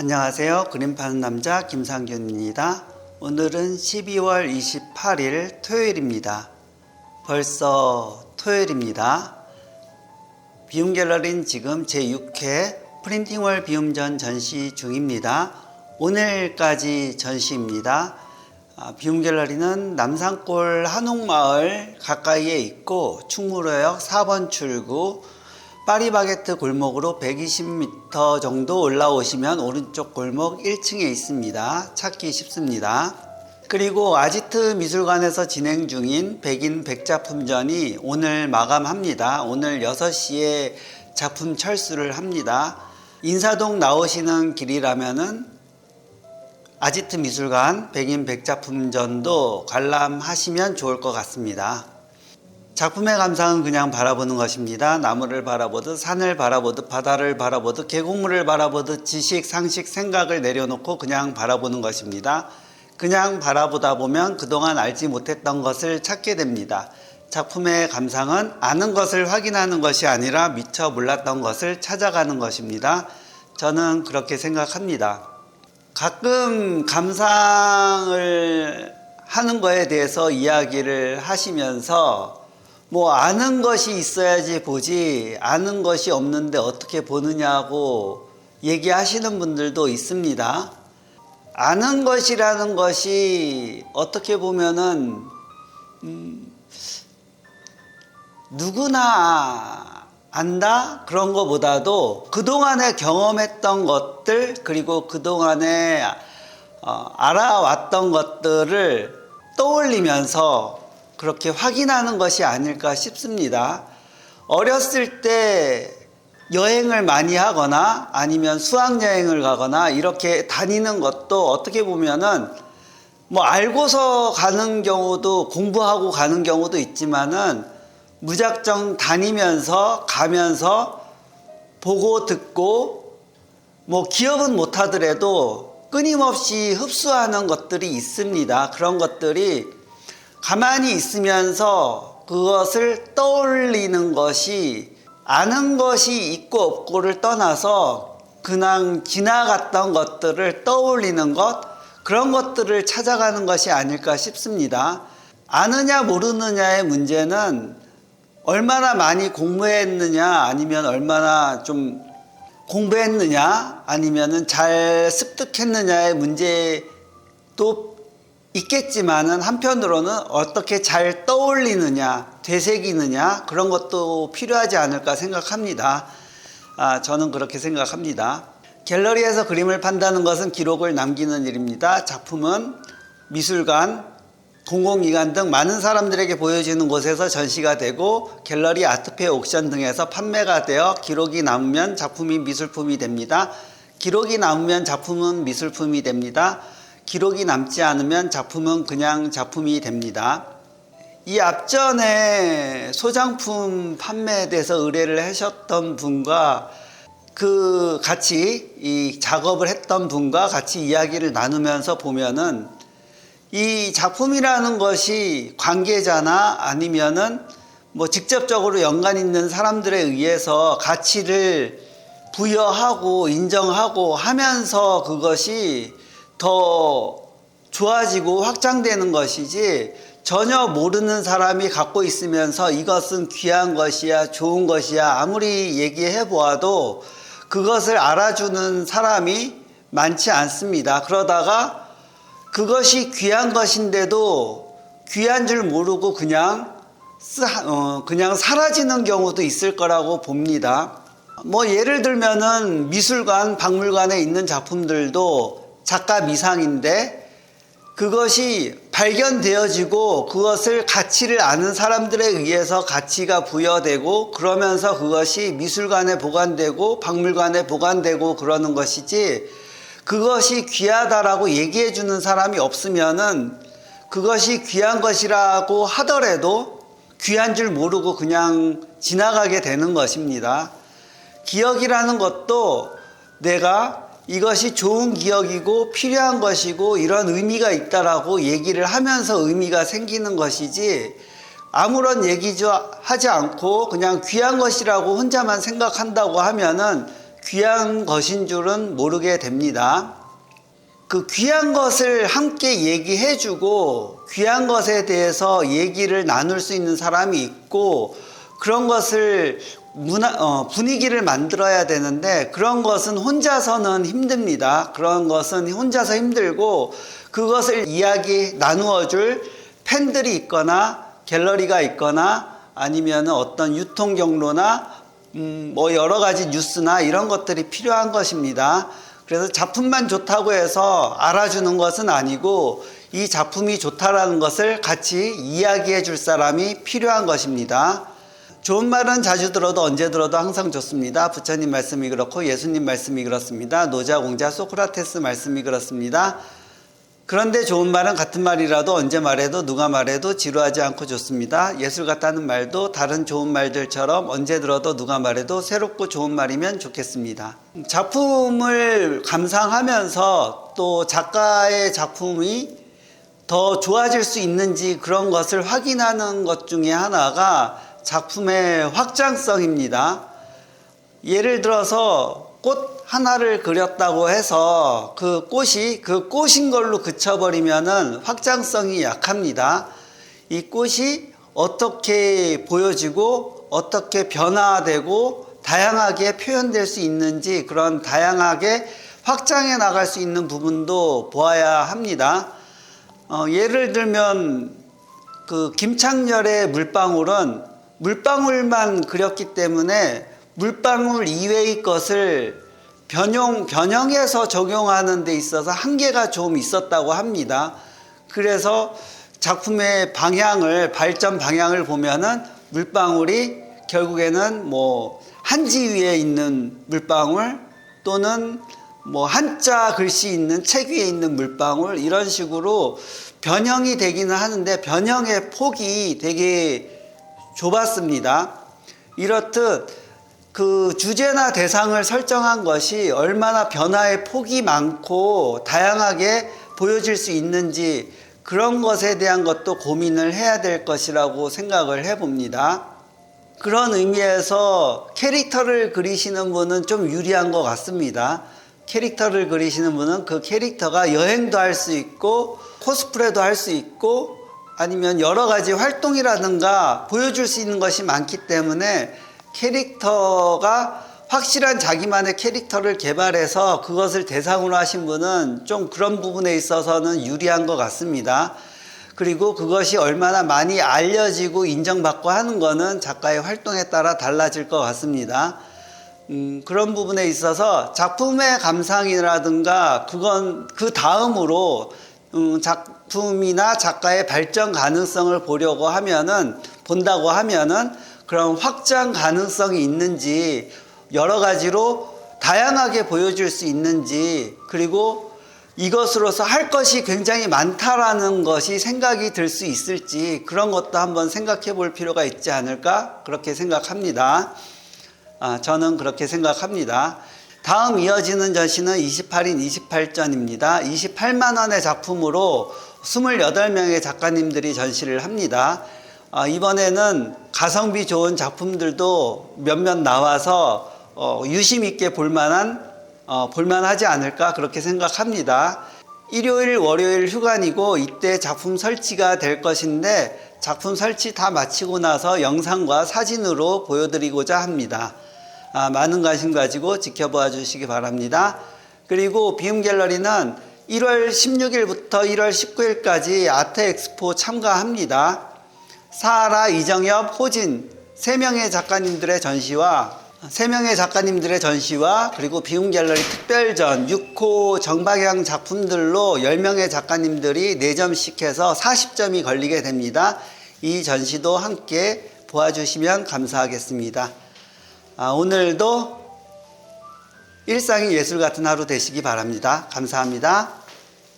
안녕하세요. 그림 파는 남자 김상균입니다. 오늘은 12월 28일 토요일입니다. 벌써 토요일입니다. 비움갤러리는 지금 제6회 프린팅월 비움전 전시 중입니다. 오늘까지 전시입니다. 비움갤러리는 남산골 한옥마을 가까이에 있고 충무로역 4번 출구 파리바게트 골목으로 120m 정도 올라오시면 오른쪽 골목 1층에 있습니다. 찾기 쉽습니다. 그리고 아지트 미술관에서 진행 중인 백인 백작품전이 오늘 마감합니다. 오늘 6시에 작품 철수를 합니다. 인사동 나오시는 길이라면은 아지트 미술관 백인 백작품전도 관람하시면 좋을 것 같습니다. 작품의 감상은 그냥 바라보는 것입니다. 나무를 바라보듯 산을 바라보듯 바다를 바라보듯 계곡물을 바라보듯 지식, 상식, 생각을 내려놓고 그냥 바라보는 것입니다. 그냥 바라보다 보면 그동안 알지 못했던 것을 찾게 됩니다. 작품의 감상은 아는 것을 확인하는 것이 아니라 미처 몰랐던 것을 찾아가는 것입니다. 저는 그렇게 생각합니다. 가끔 감상을 하는 거에 대해서 이야기를 하시면서 아는 것이 있어야지 보지 아는 것이 없는데 어떻게 보느냐고 얘기하시는 분들도 있습니다. 아는 것이라는 것이 어떻게 보면은 누구나 안다 그런 것보다도 그동안에 경험했던 것들 그리고 그동안에 알아왔던 것들을 떠올리면서 그렇게 확인하는 것이 아닐까 싶습니다. 어렸을 때 여행을 많이 하거나 아니면 수학여행을 가거나 이렇게 다니는 것도 어떻게 보면은 알고서 가는 경우도 공부하고 가는 경우도 있지만은 무작정 다니면서 가면서 보고 듣고 기억은 못하더라도 끊임없이 흡수하는 것들이 있습니다. 그런 것들이 가만히 있으면서 그것을 떠올리는 것이 아는 것이 있고 없고를 떠나서 그냥 지나갔던 것들을 떠올리는 것 그런 것들을 찾아가는 것이 아닐까 싶습니다. 아느냐 모르느냐의 문제는 얼마나 많이 공부했느냐 아니면 얼마나 좀 공부했느냐 아니면은 잘 습득했느냐의 문제도 있겠지만은 한편으로는 어떻게 잘 떠올리느냐 되새기느냐 그런 것도 필요하지 않을까 생각합니다. 저는 그렇게 생각합니다. 갤러리에서 그림을 판다는 것은 기록을 남기는 일입니다. 작품은 미술관, 공공기관 등 많은 사람들에게 보여지는 곳에서 전시가 되고 갤러리, 아트페어, 옥션 등에서 판매가 되어 기록이 남으면 작품이 미술품이 됩니다. 기록이 남으면 작품은 미술품이 됩니다. 기록이 남지 않으면 작품은 그냥 작품이 됩니다. 이 앞전에 소장품 판매에 대해서 의뢰를 하셨던 분과 같이 이 작업을 했던 분과 같이 이야기를 나누면서 보면은 이 작품이라는 것이 관계자나 아니면은 직접적으로 연관 있는 사람들에 의해서 가치를 부여하고 인정하고 하면서 그것이 더 좋아지고 확장되는 것이지 전혀 모르는 사람이 갖고 있으면서 이것은 귀한 것이야 좋은 것이야 아무리 얘기해 보아도 그것을 알아주는 사람이 많지 않습니다. 그러다가 그것이 귀한 것인데도 귀한 줄 모르고 그냥 사라지는 경우도 있을 거라고 봅니다. 예를 들면은 미술관, 박물관에 있는 작품들도 작가 미상인데 그것이 발견되어지고 그것을 가치를 아는 사람들에 의해서 가치가 부여되고 그러면서 그것이 미술관에 보관되고 박물관에 보관되고 그러는 것이지 그것이 귀하다라고 얘기해 주는 사람이 없으면은 그것이 귀한 것이라고 하더라도 귀한 줄 모르고 그냥 지나가게 되는 것입니다. 기억이라는 것도 내가 이것이 좋은 기억이고 필요한 것이고 이런 의미가 있다라고 얘기를 하면서 의미가 생기는 것이지 아무런 얘기도 하지 않고 그냥 귀한 것이라고 혼자만 생각한다고 하면은 귀한 것인 줄은 모르게 됩니다. 그 귀한 것을 함께 얘기해주고 귀한 것에 대해서 얘기를 나눌 수 있는 사람이 있고 그런 것을 분위기를 만들어야 되는데 그런 것은 혼자서는 힘듭니다. 그런 것은 혼자서 힘들고 그것을 이야기 나누어줄 팬들이 있거나 갤러리가 있거나 아니면 어떤 유통 경로나 뭐 여러 가지 뉴스나 이런 것들이 필요한 것입니다. 그래서 작품만 좋다고 해서 알아주는 것은 아니고 이 작품이 좋다라는 것을 같이 이야기해 줄 사람이 필요한 것입니다. 좋은 말은 자주 들어도 언제 들어도 항상 좋습니다. 부처님 말씀이 그렇고 예수님 말씀이 그렇습니다. 노자, 공자, 소크라테스 말씀이 그렇습니다. 그런데 좋은 말은 같은 말이라도 언제 말해도 누가 말해도 지루하지 않고 좋습니다. 예술 같다는 말도 다른 좋은 말들처럼 언제 들어도 누가 말해도 새롭고 좋은 말이면 좋겠습니다. 작품을 감상하면서 또 작가의 작품이 더 좋아질 수 있는지 그런 것을 확인하는 것 중에 하나가 작품의 확장성입니다. 예를 들어서 꽃 하나를 그렸다고 해서 그 꽃이 그 꽃인 걸로 그쳐버리면은 확장성이 약합니다. 이 꽃이 어떻게 보여지고 어떻게 변화되고 다양하게 표현될 수 있는지 그런 다양하게 확장해 나갈 수 있는 부분도 보아야 합니다. 예를 들면 그 김창렬의 물방울은 물방울만 그렸기 때문에 물방울 이외의 것을 변형해서 적용하는 데 있어서 한계가 좀 있었다고 합니다. 그래서 작품의 발전 방향을 보면은 물방울이 결국에는 뭐 한지 위에 있는 물방울 또는 뭐 한자 글씨 있는 책 위에 있는 물방울 이런 식으로 변형이 되기는 하는데 변형의 폭이 되게 좁았습니다. 이렇듯 그 주제나 대상을 설정한 것이 얼마나 변화의 폭이 많고 다양하게 보여질 수 있는지 그런 것에 대한 것도 고민을 해야 될 것이라고 생각을 해봅니다. 그런 의미에서 캐릭터를 그리시는 분은 좀 유리한 것 같습니다. 캐릭터를 그리시는 분은 그 캐릭터가 여행도 할 수 있고 코스프레도 할 수 있고 아니면 여러 가지 활동이라든가 보여줄 수 있는 것이 많기 때문에 캐릭터가 확실한 자기만의 캐릭터를 개발해서 그것을 대상으로 하신 분은 좀 그런 부분에 있어서는 유리한 것 같습니다. 그리고 그것이 얼마나 많이 알려지고 인정받고 하는 것은 작가의 활동에 따라 달라질 것 같습니다. 그런 부분에 있어서 작품의 감상이라든가 그건 그 다음으로 작품이나 작가의 발전 가능성을 본다고 하면은 그런 확장 가능성이 있는지 여러 가지로 다양하게 보여줄 수 있는지 그리고 이것으로서 할 것이 굉장히 많다라는 것이 생각이 들 수 있을지 그런 것도 한번 생각해 볼 필요가 있지 않을까 그렇게 생각합니다. 저는 그렇게 생각합니다. 다음 이어지는 전시는 28인 28전입니다. 28만 원의 작품으로 28명의 작가님들이 전시를 합니다. 이번에는 가성비 좋은 작품들도 몇몇 나와서 유심 있게 볼만하지 않을까 그렇게 생각합니다. 일요일, 월요일 휴관이고 이때 작품 설치가 될 것인데 작품 설치 다 마치고 나서 영상과 사진으로 보여드리고자 합니다. 많은 관심 가지고 지켜봐 주시기 바랍니다. 그리고 비움갤러리는 1월 16일부터 1월 19일까지 아트엑스포 참가합니다. 사하라, 이정엽, 호진 3명의 작가님들의 전시와 그리고 비움갤러리 특별전 6호 정박양 작품들로 10명의 작가님들이 4점씩 해서 40점이 걸리게 됩니다. 이 전시도 함께 보아주시면 감사하겠습니다. 오늘도 일상이 예술 같은 하루 되시기 바랍니다. 감사합니다.